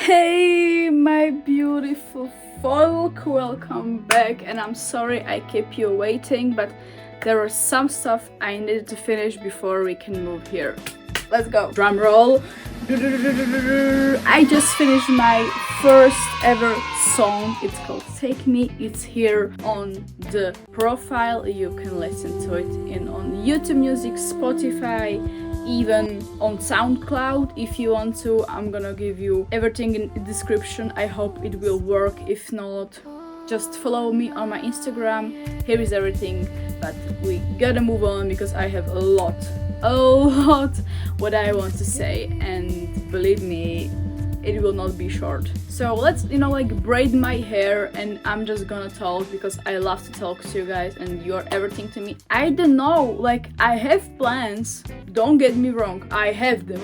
Hey, my beautiful folk, welcome back. And I'm sorry I kept you waiting, but there was some stuff I needed to finish before we can move here. Let's go. Drum roll. I just finished my first ever song. It's called Take Me. It's here on the profile. You can listen to it on YouTube Music, Spotify, even on SoundCloud if you want to. I'm gonna give you everything in the description. I hope it will work. If not, just follow me on my Instagram. Here is everything, but we gotta move on because I have a lot what I want to say, and believe me, it will not be short. So let's braid my hair, and I'm just gonna talk because I love to talk to you guys and you're everything to me. I don't know, I have plans, don't get me wrong, I have them,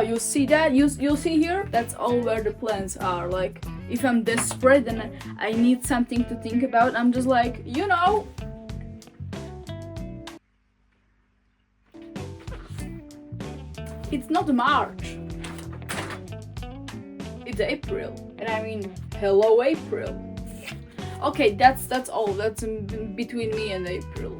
you see that, you'll see here, that's all where the plans are. If I'm desperate and I need something to think about, I'm just it's not March, it's April, and I mean, hello April. Okay, that's all, that's between me and April.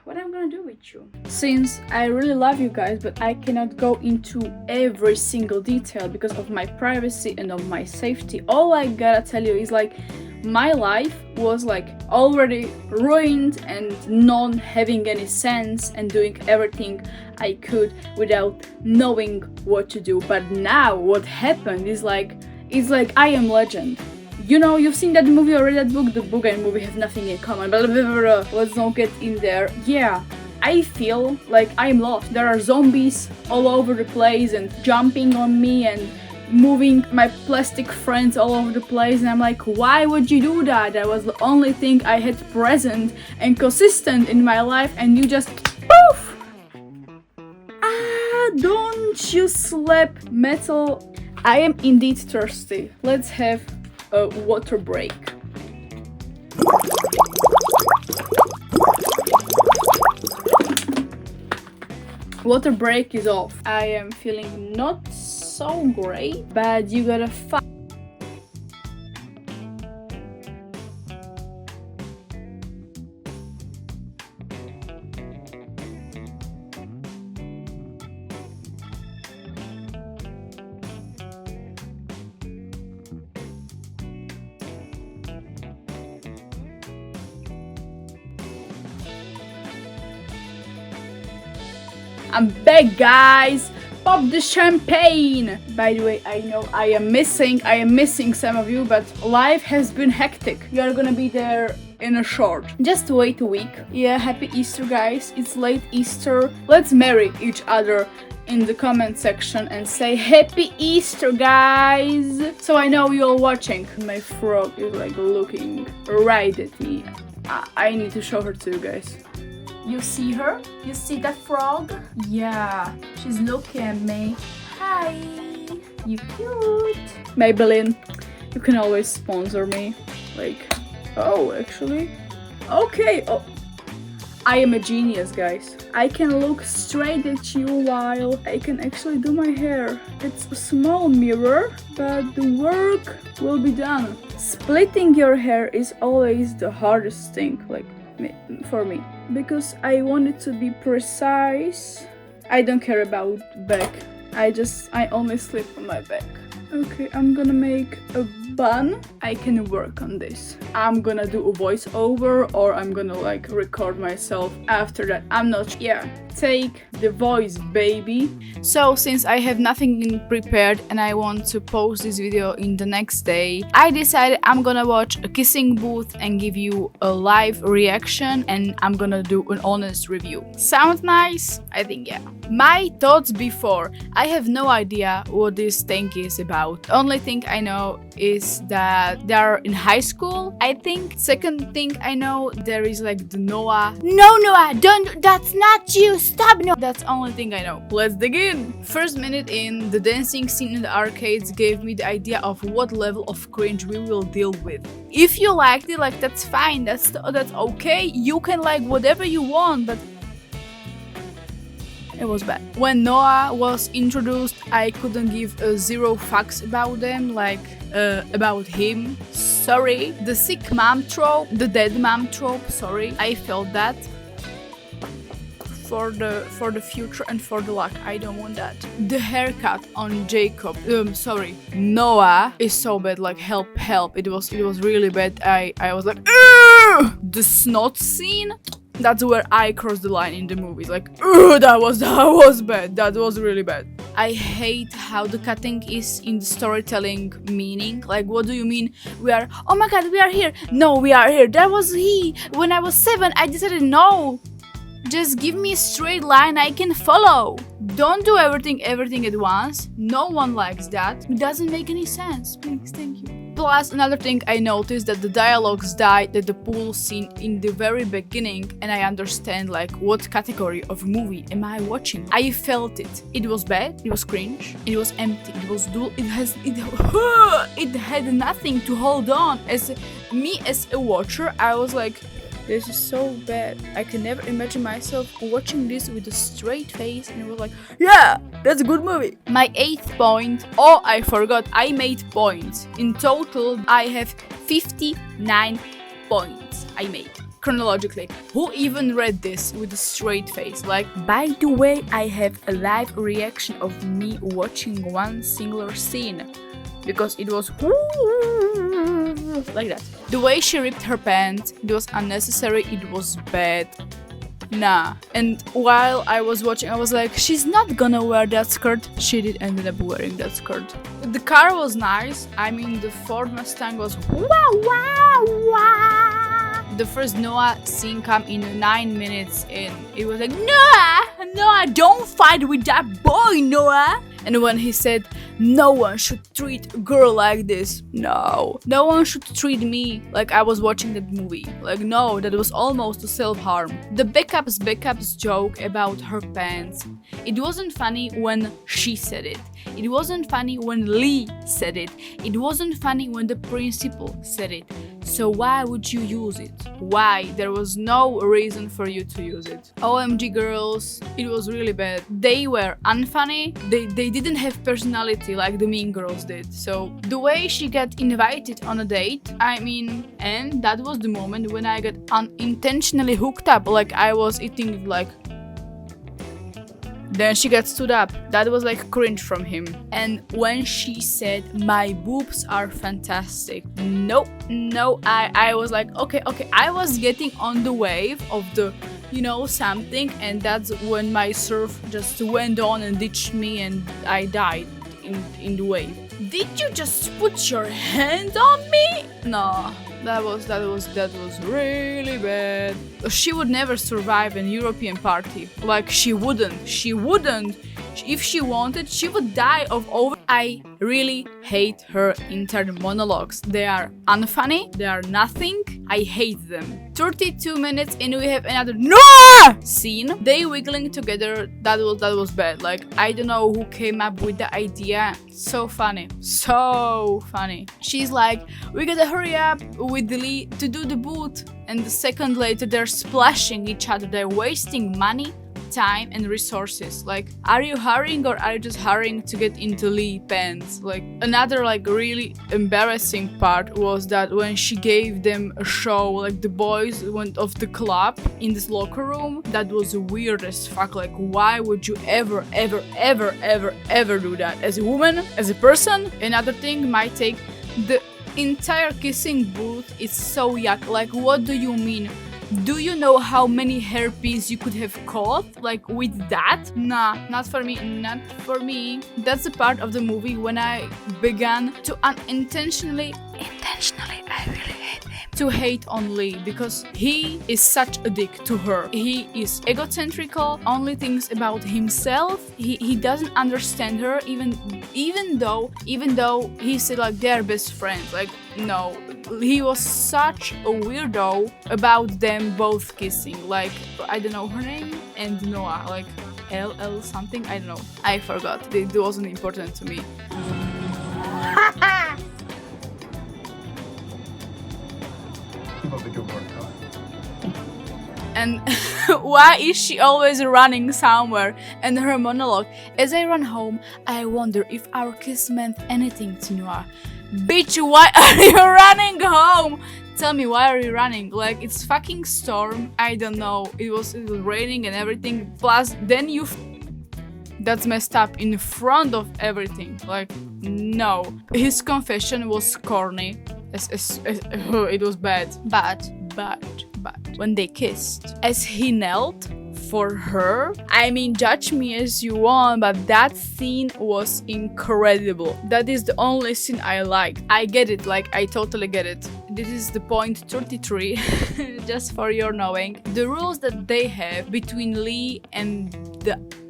What I'm gonna do with you? Since I really love you guys, but I cannot go into every single detail because of my privacy and of my safety. All I gotta tell you is my life was already ruined and not having any sense and doing everything I could without knowing what to do. But now what happened is it's like I am legend. You've seen that movie already, that book. The book and movie have nothing in common, blah, blah, blah, blah. Let's not get in there. Yeah, I feel like I'm lost. There are zombies all over the place and jumping on me and moving my plastic friends all over the place, and I'm like, why would you do that? That was the only thing I had present and consistent in my life, and you just poof! Don't you slap metal. I am indeed thirsty. Let's have a water break. Water break is off. I am feeling not so great, but you gotta I'm back, guys! Pop the champagne! By the way, I know I am missing some of you, but life has been hectic. You're gonna be there in a short. Just wait a week. Yeah, happy Easter, guys. It's late Easter. Let's marry each other in the comment section and say happy Easter, guys! So I know you're watching. My frog is looking right at me. I need to show her to you guys. You see her? You see that frog? Yeah, she's looking at me. Hi, you cute. Maybelline, you can always sponsor me. Actually. Okay, I am a genius, guys. I can look straight at you while I can actually do my hair. It's a small mirror, but the work will be done. Splitting your hair is always the hardest thing, for me, because I want it to be precise. I don't care about back. I only slip on my back. Okay, I'm gonna make a bun. I can work on this. I'm gonna do a voiceover, or I'm gonna record myself after that. I'm not sure. Yeah, take the voice, baby. So since I have nothing prepared and I want to post this video in the next day, I decided I'm gonna watch a Kissing Booth and give you a live reaction, and I'm gonna do an honest review. Sound nice? I think yeah. My thoughts before. I have no idea what this thing is about. Only thing I know is that they are in high school, I think. Second thing I know, there is the Noah. No, Noah, don't, that's not you, stop, no. That's the only thing I know. Let's dig in. First minute in, the dancing scene in the arcades gave me the idea of what level of cringe we will deal with. If you liked it, that's fine, that's okay. You can like whatever you want, but It was bad. When Noah was introduced, I couldn't give zero fucks about them, like about him. Sorry. The sick mom trope, the dead mom trope, sorry. I felt that. For the future and for the luck, I don't want that. The haircut on Jacob, Noah is so bad, like help. It was really bad. I was like, ugh! The snot scene, that's where I crossed the line in the movie. Like, ugh, that was bad. That was really bad. I hate how the cutting is in the storytelling meaning. Like, what do you mean? Oh my god, we are here. No, we are here. That was he. When I was 7, I decided no. Just give me a straight line I can follow. Don't do everything at once. No one likes that. It doesn't make any sense. Please, thank you. Plus, another thing I noticed that the dialogues died at the pool scene in the very beginning, and I understand like what category of movie am I watching. I felt it. It was bad. It was cringe. It was empty. It was dull. It had nothing to hold on. As a watcher, I was like, this is so bad. I can never imagine myself watching this with a straight face, and it was like, yeah, that's a good movie. My 8th point. Oh, I forgot. I made points. In total, I have 59 points I made. Chronologically. Who even read this with a straight face? Like, by the way, I have a live reaction of me watching one singular scene. Because it was like that. The way she ripped her pants, it was unnecessary, it was bad. Nah. And while I was watching, I was like, she's not gonna wear that skirt. She did ended up wearing that skirt. The car was nice. I mean, the Ford Mustang was wow. The first Noah scene come in 9 minutes and it was like, Noah, don't fight with that boy, Noah. And when he said, no one should treat a girl like this. No one should treat me like I was watching that movie. Like, no, that was almost a self-harm. The Beckup's joke about her pants. It wasn't funny when she said it. It wasn't funny when Lee said it. It wasn't funny when the principal said it. So why would you use it? Why? There was no reason for you to use it. OMG girls, it was really bad. They were unfunny. They didn't have personality like the Mean Girls did. So the way she got invited on a date, I mean, and that was the moment when I got unintentionally hooked up. Like I was eating like... Then she got stood up. That was like cringe from him. And when she said, my boobs are fantastic. No, I was like, okay. I was getting on the wave of the, something. And that's when my surf just went on and ditched me and I died in the wave. Did you just put your hand on me? No. That was really bad. She would never survive an European party. Like, she wouldn't. If she wanted, she would die of over. I really hate her internal monologues. They are unfunny. They are nothing. I hate them. 32 minutes and we have another Noah scene. They wiggling together. That was bad. Like, I don't know who came up with the idea. So funny. She's like, we gotta hurry up with Lee to do the boot. And the second later, they're splashing each other. They're wasting money, time and resources. Like, are you hurrying or are you just hurrying to get into Lee pants? Like, another like really embarrassing part was that when she gave them a show, like the boys went off the club in this locker room. That was weird as fuck. Like, why would you ever do that as a woman, as a person? Another thing, my take, the entire kissing booth is so yuck. Like, what do you mean? Do you know how many herpes you could have caught, like, with that? Nah, not for me. That's the part of the movie when I began to unintentionally, I really hate him, to hate on Lee, because he is such a dick to her. He is egocentrical, only thinks about himself. He doesn't understand her, even though he said like they're best friends. Like, no, he was such a weirdo about them both kissing. Like, I don't know her name, and Noah, like LL something, I don't know, I forgot. It wasn't important to me. And why is she always running somewhere? And her monologue, as I run home, I wonder if our kiss meant anything to Noah. Bitch, why are you running home? Tell me, why are you running? Like, it's fucking storm. I don't know. It was raining and everything. Plus, then you... That's messed up in front of everything. Like, no. His confession was corny. It was bad. But when they kissed, as he knelt for her, I mean, judge me as you want, but that scene was incredible. That is the only scene I liked. I get it, like, I totally get it. This is the point 33, just for your knowing. The rules that they have between Lee and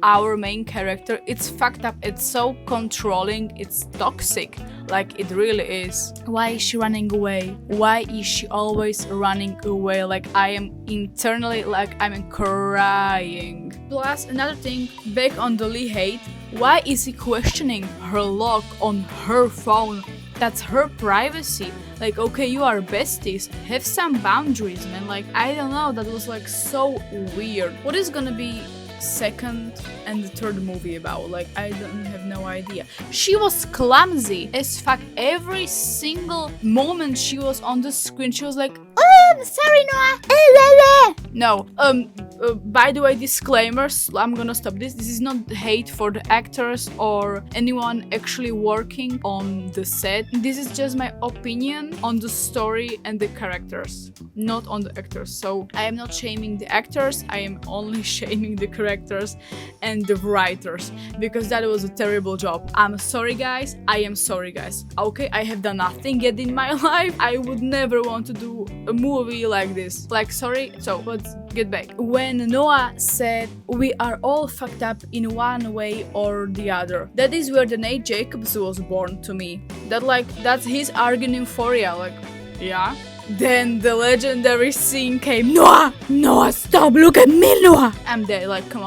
our main character, it's fucked up. It's so controlling, it's toxic. Like, it really is. Why is she running away? Why is she always running away? Like, I am internally, like, I'm crying. Plus, another thing, back on the Lee hate, why is he questioning her lock on her phone? That's her privacy. Like, okay, you are besties, have some boundaries, man. Like, I don't know, that was like so weird. What is gonna be second and the third movie about? Like, I don't have no idea. She was clumsy as fuck. Every single moment she was on the screen, she was like, oh, sorry, Noah. No, by the way, disclaimers, I'm gonna stop this. This is not hate for the actors or anyone actually working on the set. This is just my opinion on the story and the characters, not on the actors. So I am not shaming the actors, I am only shaming the characters and the writers, because that was a terrible job. I'm sorry, guys. I am sorry, guys. Okay, I have done nothing yet in my life. I would never want to do a movie like this. Like, sorry. So let's get back. When Noah said, we are all fucked up in one way or the other, that is where the Nate Jacobs was born to me. That's his arguing for ya. Like, yeah. Then the legendary scene came. Noah, stop, look at me, Noah. I'm there, like, come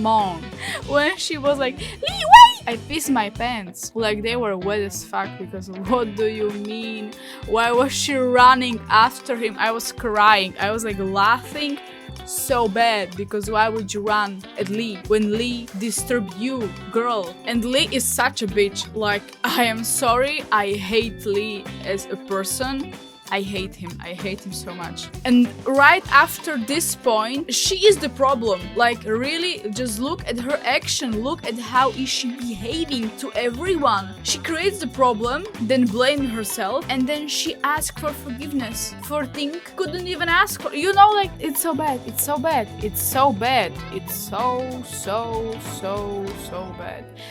on. When she was like, Lee, wait! I pissed my pants. Like, they were wet as fuck, because what do you mean? Why was she running after him? I was crying. I was like laughing so bad, because why would you run at Lee when Lee disturbed you, girl? And Lee is such a bitch. Like, I am sorry, I hate Lee as a person. I hate him so much. And right after this point, she is the problem. Like, really, just look at her action, look at how is she behaving to everyone. She creates the problem, then blames herself, and then she asks for forgiveness for things couldn't even ask for. You know, like, it's so bad. It's so bad.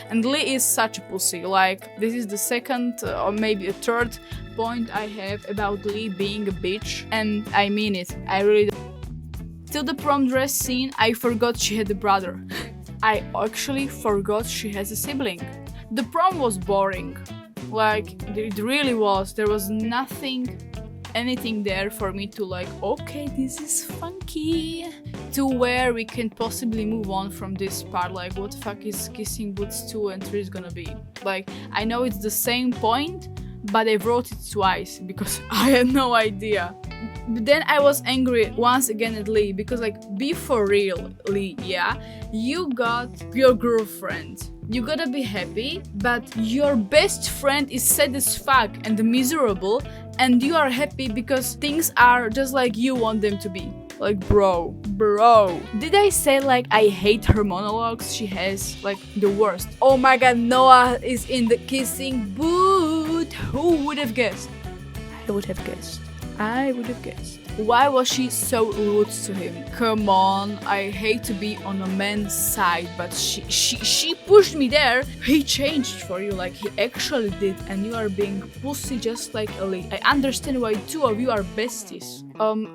And Lee is such a pussy. Like, this is the second or maybe a third point I have about Lee being a bitch, and I mean it. I really don't. Till the prom dress scene, I forgot she had a brother. I actually forgot she has a sibling. The prom was boring. Like, it really was. There was anything there for me to like, okay, this is funky, to where we can possibly move on from this part. Like, what the fuck is Kissing Booths 2 and 3 is gonna be? Like, I know it's the same point, but I wrote it twice because I had no idea. But then I was angry once again at Lee, because, like, be for real, Lee, yeah? You got your girlfriend. You gotta be happy, but your best friend is sad as fuck and miserable, and you are happy because things are just like you want them to be. Like, bro. Did I say, like, I hate her monologues? She has, like, the worst. Oh my god, Noah is in the kissing booth. Who would have guessed? I would have guessed. Why was she so rude to him? Come on, I hate to be on a man's side, but she pushed me there. He changed for you, like, he actually did, and you are being pussy just like Ellie. I understand why two of you are besties.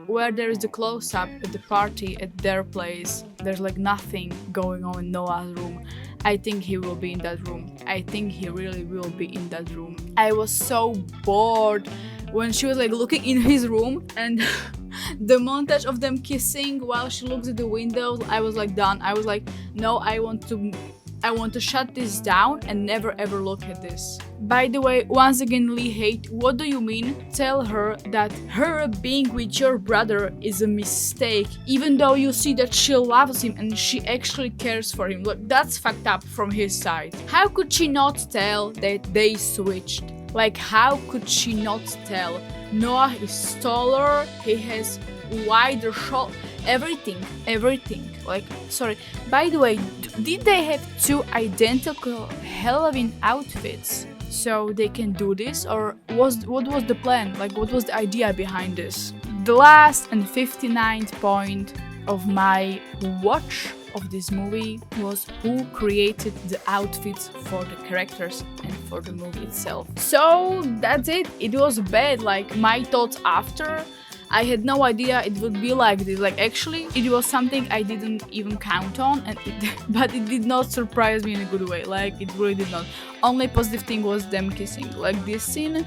Where there is the close-up at the party at their place, there's like nothing going on in Noah's room. I think he will be in that room. I think he really will be in that room. I was so bored when she was like looking in his room, and the montage of them kissing while she looks at the window, I was like done. I was like, no, I want I want to shut this down and never ever look at this. By the way, once again, Lee hate, what do you mean? Tell her that her being with your brother is a mistake, even though you see that she loves him and she actually cares for him. Look, that's fucked up from his side. How could she not tell that they switched? Like, how could she not tell? Noah is taller, he has wider shoulder, everything. Like, sorry. By the way, did they have two identical Halloween outfits so they can do this, or what was the plan? Like, what was the idea behind this? The last and 59th point of my watch of this movie was who created the outfits for the characters and for the movie itself. So that's it. It was bad. Like, my thoughts after, I had no idea it would be like this. Like, actually, it was something I didn't even count on, but it did not surprise me in a good way. Like, it really did not. Only positive thing was them kissing. Like, this scene,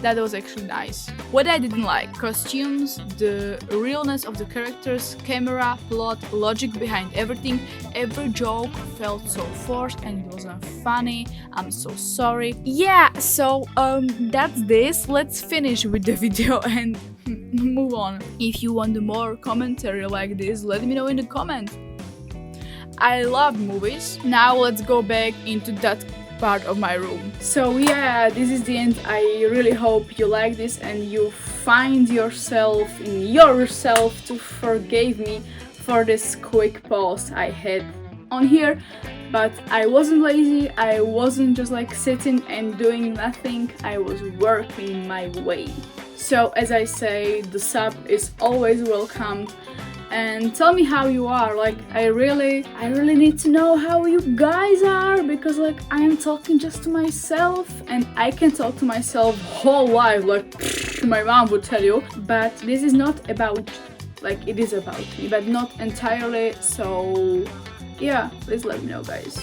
that was actually nice. What I didn't like: costumes, the realness of the characters, camera, plot, logic behind everything. Every joke felt so forced and it wasn't funny. I'm so sorry. Yeah, so that's this. Let's finish with the video and move on. If you want more commentary like this, let me know in the comment. I love movies. Now let's go back into that part of my room. So yeah, this is the end. I really hope you like this and you find yourself to forgive me for this quick pause I had on here, but I wasn't lazy. I wasn't just like sitting and doing nothing. I was working my way. So as I say, the sub is always welcome. And tell me how you are. Like, I really need to know how you guys are, because like I am talking just to myself and I can talk to myself whole life, like my mom would tell you. But this is not about, like, it is about me, but not entirely. So yeah, please let me know, guys.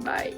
Bye.